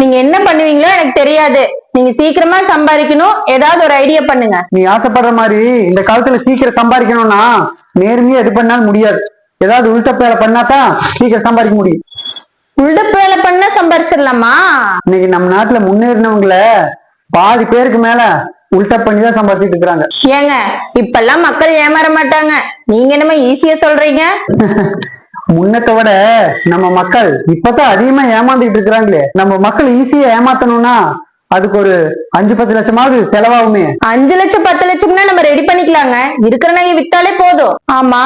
நீங்க என்ன பண்ணுவீங்களோ எனக்கு தெரியாது. நீங்க சீக்கிரமா சம்பாதிக்கணும், ஏதாவது ஒரு ஐடியா பண்ணுங்க. நீ ஆசைப்படுற மாதிரி இந்த காலத்துல சீக்கிரம் சம்பாதிக்கணும்னா நேர்மையா எது பண்ணாலும் முடியாது. ஏதாவது உள்ட வேலை பண்ணாதான் சீக்கிரம் சம்பாதிக்க முடியும். உள்டப்பு வேலை பண்ணா சம்பாரிச்சிடலாமா? இன்னைக்கு நம்ம நாட்டுல முன்னேறினவங்கள பாதி பேருக்கு மேல உள்டா பண்ணிதான் சம்பாதிச்சுட்டு இருக்கிறாங்க. ஏங்க, இப்பெல்லாம் மக்கள் ஏமாற மாட்டாங்க, நீங்க என்னமோ ஈஸியா சொல்றீங்க. முன்னத்தை விட நம்ம மக்கள் இப்பதான் அதிகமா ஏமாந்துட்டு இருக்கிறாங்களே. நம்ம மக்கள் ஈஸியா ஏமாத்தணும்னா அதுக்கு ஒரு 5-10 லட்சமாவது செலவாகுமே. 5 லட்சம் 10 லட்சம்னா நம்ம ரெடி பண்ணிக்கலாங்க. இருக்கிற நகை வித்தாலே போதும். ஆமா,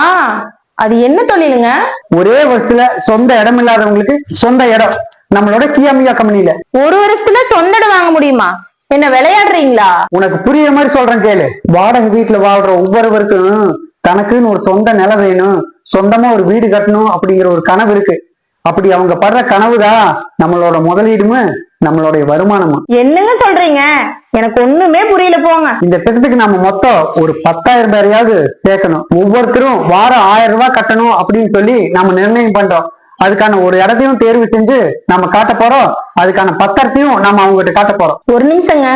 அது என்ன தொழிலுங்க? ஒரே வருஷத்துல சொந்த இடம் இல்லாதவங்களுக்கு சொந்த இடம் நம்மளோட கியாமியா கம்பெனில. ஒரு வருஷத்துல சொந்த இடம் வாங்க முடியுமா? என்ன விளையாடுறீங்களா? உனக்கு புரியுற மாதிரி சொல்றேன் கேளு. வாடகை வீட்டுல வாழ்ற ஒவ்வொருவருக்கும் தனக்குன்னு ஒரு சொந்த நிலம் வேணும், சொந்தமா ஒரு வீடு கட்டணும் அப்படிங்கிற ஒரு கனவு இருக்கு. அப்படி அவங்க படுற கனவுதான் நம்மளோட முதலீடுமு நம்மளுடைய வருமானமும். என்னங்க சொல்றீங்க? எனக்கு ஒண்ணுமே புரியல போங்க. இந்த திட்டத்துக்கு நம்ம மொத்தம் ஒரு 10,000 பேரையாவது சேர்க்கணும். ஒவ்வொருத்தரும் வாரம் 1000 ரூபாய் கட்டணும் அப்படின்னு சொல்லி நம்ம நிர்ணயம் பண்றோம். அதுக்கான ஒரு இடத்தையும் தேர்வு செஞ்சு நம்ம காட்ட போறோம். அதுக்கான பத்திரத்தையும் நம்ம அவங்ககிட்ட காட்ட போறோம். ஒரு நிமிஷங்க,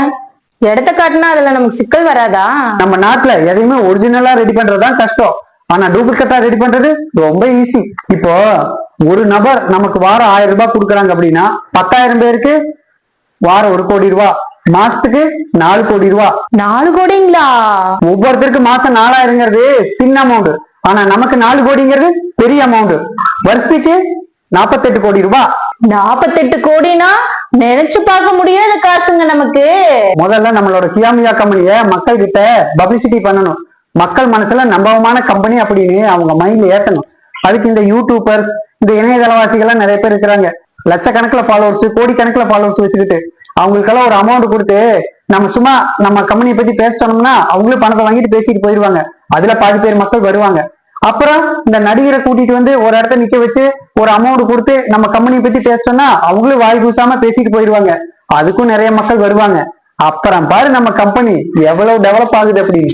இடத்த காட்டினா அதுல நமக்கு சிக்கல் வராதா? நம்ம நாட்டுல எதையுமே ஒரிஜினலா ரெடி பண்றதுதான் கஷ்டம். ஆனா டூப்ளிகேட்டா ரெடி பண்றது ரொம்ப ஈஸி. இப்போ ஒரு நபர் நமக்கு வாரம் 1000 ரூபாய் கொடுக்குறாங்க அப்படின்னா 10,000 பேருக்கு வாரம் 1 கோடி ரூபாய், மாசத்துக்கு 4 கோடி ரூபாய். 4 கோடிங்களா? ஒவ்வொருத்தருக்கு மாசம் 4000ங்கிறது சின்ன அமௌண்ட். ஆனா நமக்கு 4 கோடிங்கிறது பெரிய அமௌண்ட். வருஷத்துக்கு 48 கோடி ரூபாய். 48 கோடினா நினைச்சு பார்க்க முடியாத காசுங்க நமக்கு. முதல்ல நம்மளோட கியாமியா கம்பெனிய மக்கள் கிட்ட பப்ளிசிட்டி பண்ணணும். மக்கள் மனசுல நம்பகமான கம்பெனி அப்படின்னு அவங்க மைண்ட்ல ஏத்தணும். அதுக்கு இந்த யூடியூபர்ஸ், இந்த இணையதளவாசிகள்லாம் நிறைய பேர் இருக்கிறாங்க. லட்சக்கணக்கில் ஃபாலோவர்ஸ், கோடிக்கணக்கில் ஃபாலோவர்ஸ் வச்சுக்கிட்டு அவங்களுக்கெல்லாம் ஒரு அமௌண்ட் கொடுத்து நம்ம சும்மா நம்ம கம்பெனியை பத்தி பேசணும்னா அவங்களும் பணத்தை வாங்கிட்டு பேசிட்டு போயிடுவாங்க. அதுல பாதி பேர் மக்கள் வருவாங்க. அப்புறம் இந்த நடிகரை கூட்டிட்டு வந்து ஒரு இடத்த நிக்க வச்சு ஒரு அமௌண்ட் கொடுத்து நம்ம கம்பெனியை பத்தி பேசணும்னா அவங்களும் வாய் பூசாம பேசிட்டு போயிடுவாங்க. அதுக்கும் நிறைய மக்கள் வருவாங்க. அப்புறம் பாரு நம்ம கம்பெனி எவ்வளவு டெவலப் ஆகுது அப்படின்னு.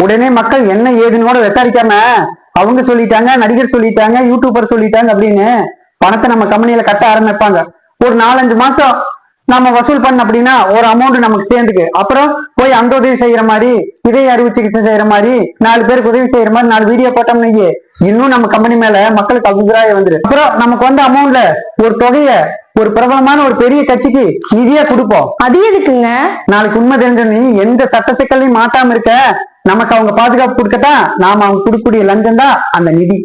உடனே மக்கள் என்ன ஏதுன்னு கூட விசாரிக்காம அவங்க சொல்லிட்டாங்க, நடிகர் சொல்லிட்டாங்க, யூடியூபர் சொல்லிட்டாங்க அப்படின்னு பணத்தை நம்ம கம்பெனியில கட்ட ஆரம்பிப்பாங்க. ஒரு 4-5 மாசம் நம்ம வசூல் பண்ண அப்படின்னா ஒரு அமௌண்ட் நமக்கு சேர்ந்துக்கு. அப்புறம் போய் அந்த உதவி செய்யற மாதிரி, இதய அறுவை சிகிச்சை செய்யற மாதிரி, 4 பேருக்கு உதவி செய்யற மாதிரி 4 வீடியோ போட்டோம்னு இன்னும் நம்ம கம்பெனி மேல மக்களுக்கு அபிப்பிராயம் வந்துரு. அப்புறம் நமக்கு வந்த அமௌண்ட்ல ஒரு தொகைய ஒரு பிரபலமான ஒரு பெரிய கட்சிக்கு நிதியா கொடுப்போம். அது எதுக்குங்க? நாளைக்கு உண்மை தெரிஞ்ச நீ எந்த சட்ட சிக்கலையும் மாட்டாம இருக்க, நமக்கு அவங்க பாதுகாப்பு கொடுக்கத்தான் நாம அவங்க கொடுக்கக்கூடிய லஞ்சம் தான் அந்த நிதி.